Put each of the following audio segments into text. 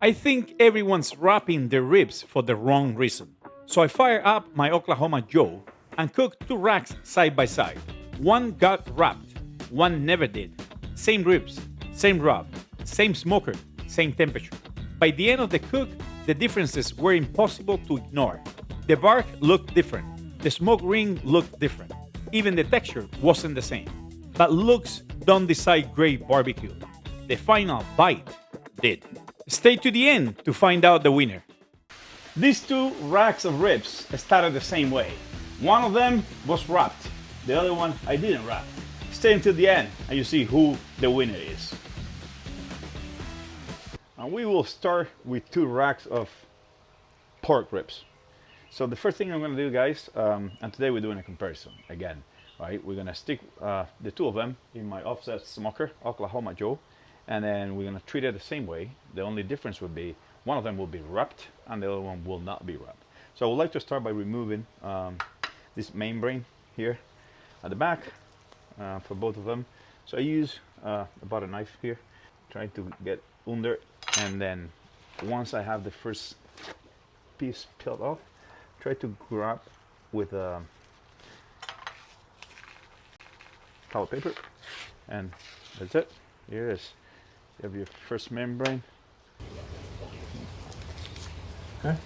I think everyone's wrapping their ribs for the wrong reason. So I fire up my Oklahoma Joe and cook two racks side by side. One got wrapped, one never did. Same ribs, same rub, same smoker, same temperature. By the end of the cook, the differences were impossible to ignore. The bark looked different, the smoke ring looked different. Even the texture wasn't the same. But looks don't decide great barbecue. The final bite did. Stay to the end to find out the winner. These two racks of ribs started the same way. One of them was wrapped, the other one I didn't wrap. Stay until the end and you see who the winner is. And we will start with two racks of pork ribs. So the first thing I'm going to do, guys, and today we're doing a comparison again, right? We're going to stick the two of them in my offset smoker, Oklahoma Joe, and then we're going to treat it the same way. The only difference would be one of them will be wrapped and the other one will not be wrapped. So I would like to start by removing this membrane here at the back for both of them. So I use about a knife here, trying to get under, and then once I have the first piece peeled off, try to grab with towel paper, and that's it. Here it is. You have your first membrane. Okay.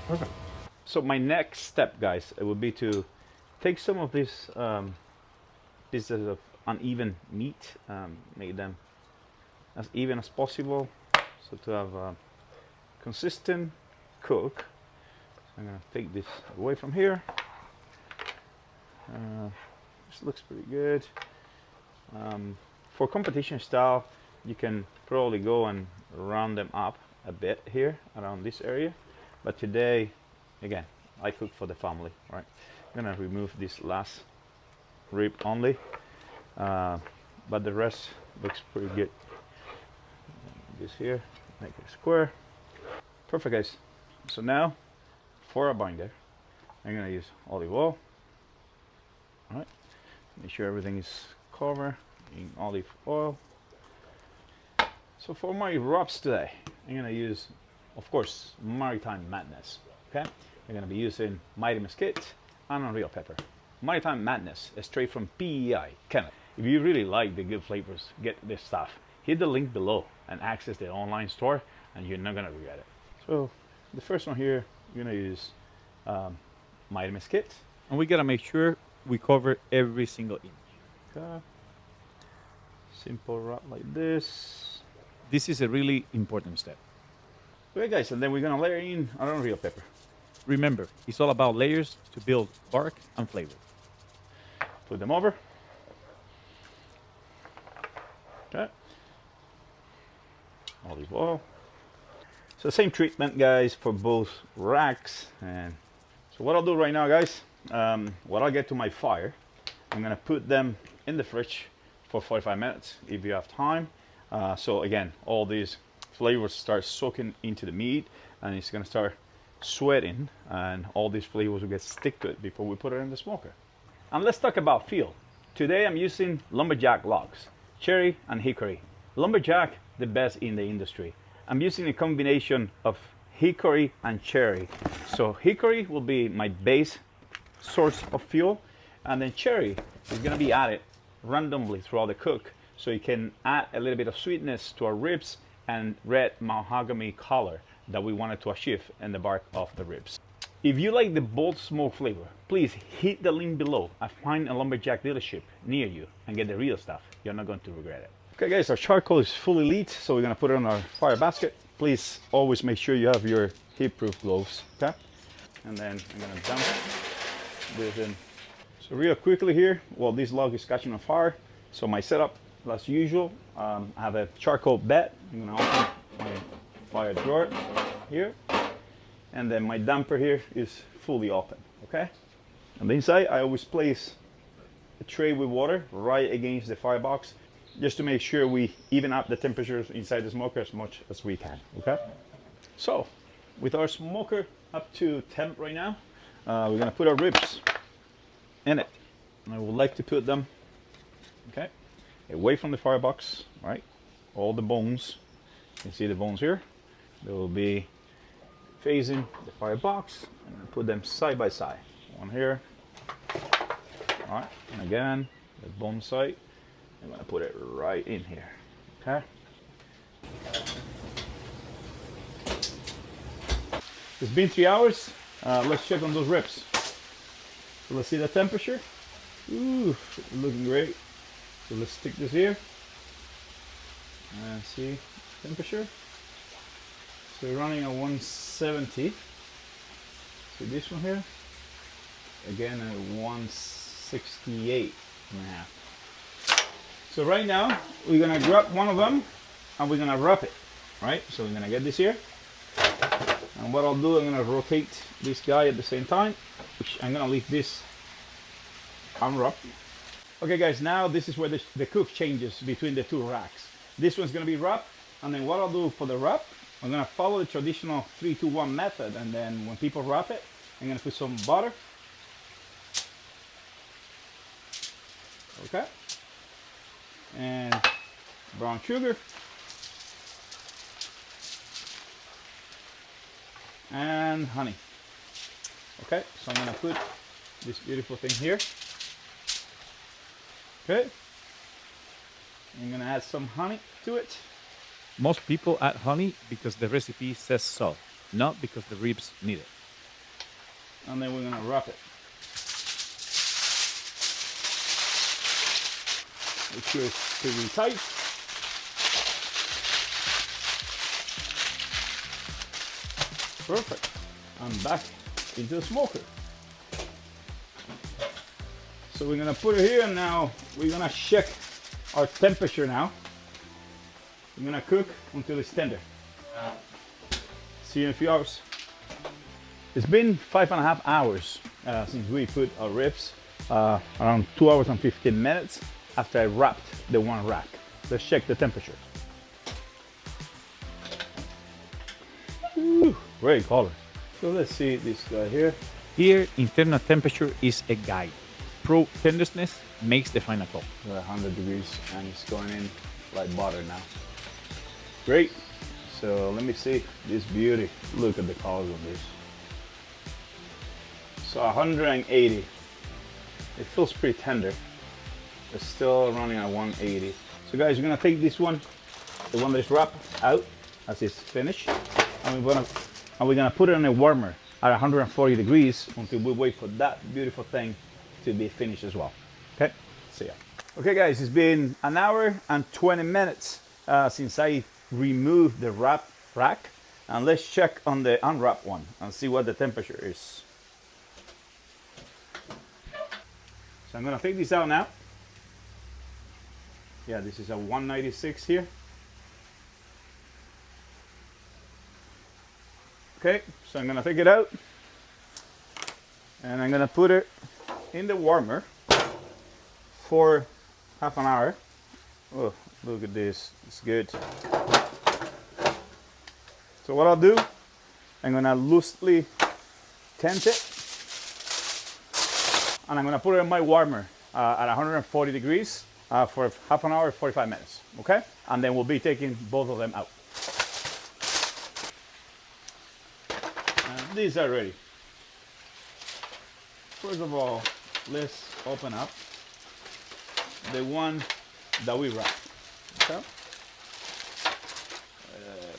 Perfect. So my next step, guys, it would be to take some of these pieces of uneven meat, make them as even as possible, so to have a consistent cook. So I'm gonna take this away from here. This looks pretty good. For competition style, you can probably go and round them up a bit here around this area, but today, again, I cook for the family, right? I'm gonna remove this last rib only, but the rest looks pretty good. This here, make it square. Perfect, guys. So now, for a binder, I'm gonna use olive oil. All right, make sure everything is covered in olive oil. So for my rubs today, I'm gonna use, of course, Maritime Madness. Okay, I'm gonna be using Mighty Mesquite and Unreal Pepper. Maritime Madness is straight from PEI, Canada. If you really like the good flavors, get this stuff. Hit the link below and access the online store, and you're not gonna regret it. So the first one here, we're gonna use Mighty Mesquite, and we gotta make sure we cover every single inch. Okay. Simple wrap like this. This is a really important step. Okay, guys, and then we're gonna layer in our Unreal Pepper. Remember, it's all about layers to build bark and flavor. Put them over. Okay. Olive oil. So same treatment, guys, for both racks. And so what I'll do right now, guys, when I get to my fire, I'm gonna put them in the fridge for 45 minutes if you have time. So again, all these flavors start soaking into the meat, and it's gonna start sweating, and all these flavors will get stick to it before we put it in the smoker. And let's talk about feel. Today I'm using lumberjack logs, cherry and hickory. Lumberjack, the best in the industry. I'm using a combination of hickory and cherry. So hickory will be my base source of fuel, and then cherry is gonna be added randomly throughout the cook, so you can add a little bit of sweetness to our ribs and red mahogany color that we wanted to achieve in the bark of the ribs. If you like the bold smoke flavor, please hit the link below and find a lumberjack dealership near you and get the real stuff. You're not going to regret it. Okay, guys, our charcoal is fully lit, so we're gonna put it on our fire basket. Please always make sure you have your heat-proof gloves, okay? And then I'm gonna dump this in. So real quickly here, while this log is catching on fire, so my setup, as usual, I have a charcoal bed. I'm gonna open my fire drawer here, and then my damper here is fully open, okay? On the inside, I always place a tray with water right against the firebox, just to make sure we even up the temperatures inside the smoker as much as we can, okay? So, with our smoker up to temp right now, we're gonna put our ribs in it. And I would like to put them, okay, away from the firebox, right? all the bones. You can see the bones here. They will be facing the firebox, and I put them side by side. One here. All right, and again, the bone side. I'm gonna put it right in here. Okay. It's been 3 hours. Let's check on those ribs. So let's see the temperature. Ooh, looking great. So let's stick this here and see temperature. So we're running at 170. So this one here, again at 168 and a half. So right now we're gonna grab one of them and we're gonna wrap it, right? So we're gonna get this here. And what I'll do, I'm gonna rotate this guy at the same time, which I'm gonna leave this unwrapped. Okay guys, now this is where the cook changes between the two racks. This one's gonna be wrapped, and then what I'll do for the wrap, I'm gonna follow the traditional 3-2-1 method, and then when people wrap it, I'm gonna put some butter. Okay. And brown sugar. And honey. Okay, so I'm gonna put this beautiful thing here. Okay, I'm gonna add some honey to it. Most people add honey because the recipe says so, not because the ribs need it. And then we're gonna wrap it. Make sure it's pretty tight. Perfect. And back into the smoker. So we're gonna put it here, and now we're gonna check our temperature now. We're gonna cook until it's tender. See you in a few hours. It's been 5.5 hours since we put our ribs, around 2 hours and 15 minutes after I wrapped the one rack. Let's check the temperature. Ooh, great color. So let's see this guy here. Here, internal temperature is a guide. Pro tenderness makes the final call. 100 degrees, and it's going in like butter now. Great. So let me see this beauty. Look at the colors on this. So 180. It feels pretty tender. It's still running at 180. So guys, we're gonna take this one, the one that is wrapped, out as it's finished, and we're gonna put it in a warmer at 140 degrees until we wait for that beautiful thing to be finished as well. Okay, see ya. Okay guys, it's been 1 hour and 20 minutes since I removed the wrap rack, and let's check on the unwrapped one and see what the temperature is. So I'm gonna take this out now. Yeah, this is a 196 here. Okay, so I'm gonna take it out and I'm gonna put it in the warmer for half an hour. Oh, look at this, it's good. So what I'll do, I'm gonna loosely tent it, and I'm gonna put it in my warmer at 140 degrees for half an hour, 45 minutes, okay? And then we'll be taking both of them out. And these are ready. First of all, let's open up the one that we wrapped. Okay?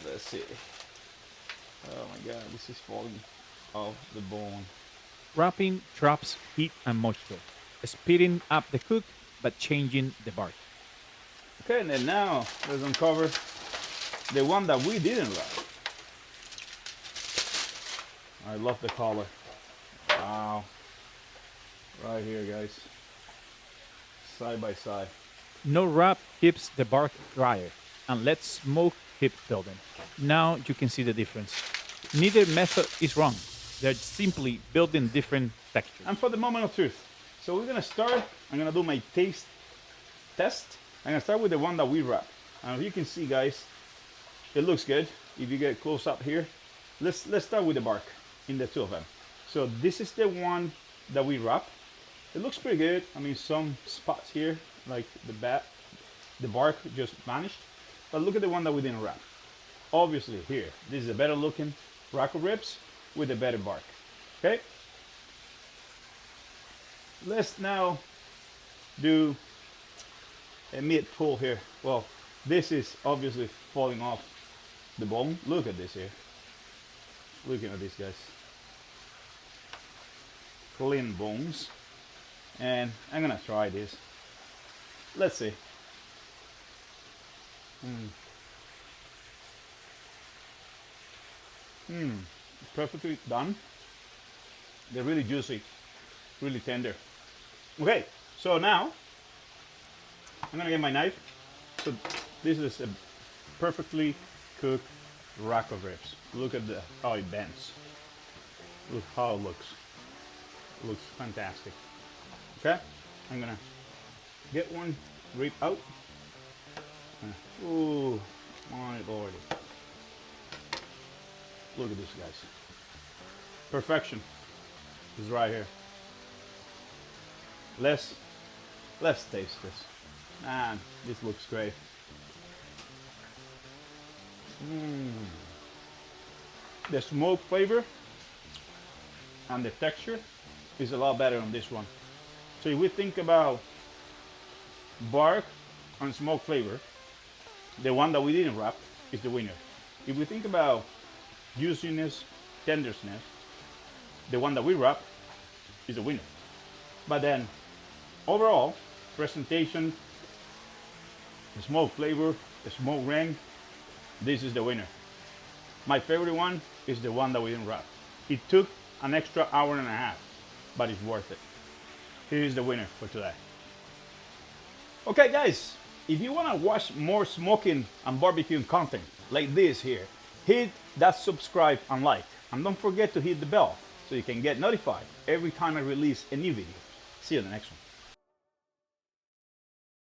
Let's see. Oh my God, this is falling off the bone. Wrapping traps heat and moisture, speeding up the cook but changing the bark. Okay, and then now let's uncover the one that we didn't wrap. I love the color. Wow. Right here, guys. Side by side. No wrap keeps the bark drier and lets smoke keep building. Now you can see the difference. Neither method is wrong. They're simply building different textures. And for the moment of truth. So we're gonna start, I'm gonna do my taste test. I'm gonna start with the one that we wrapped. And if you can see, guys, it looks good. If you get close up here, let's start with the bark in the two of them. So this is the one that we wrapped. It looks pretty good. I mean, some spots here, like the bark just vanished. But look at the one that we didn't wrap. Obviously here, this is a better looking rack of ribs with a better bark. Okay? Let's now do a meat pull here. Well, this is obviously falling off the bone. Look at this here. Looking at these guys. Clean bones. And I'm gonna try this. Let's see. Perfectly done. They're really juicy, really tender. Okay, so now I'm gonna get my knife. So this is a perfectly cooked rack of ribs. Look at how it bends. Look how it looks. It looks fantastic. Okay, I'm gonna get one rib out. Oh my lordy. Look at this, guys. Perfection is right here. Let's taste this. Man, this looks great. The smoke flavor and the texture is a lot better on this one. So if we think about bark and smoke flavor, the one that we didn't wrap is the winner. If we think about juiciness, tenderness, the one that we wrap is the winner. But then overall, presentation, the smoke flavor, the smoke ring, this is the winner. My favorite one is the one that we didn't wrap. It took an extra hour and a half, but it's worth it. Here is the winner for today. Okay guys, if you want to watch more smoking and barbecuing content like this here, hit that subscribe and like. And don't forget to hit the bell so you can get notified every time I release a new video. See you in the next one.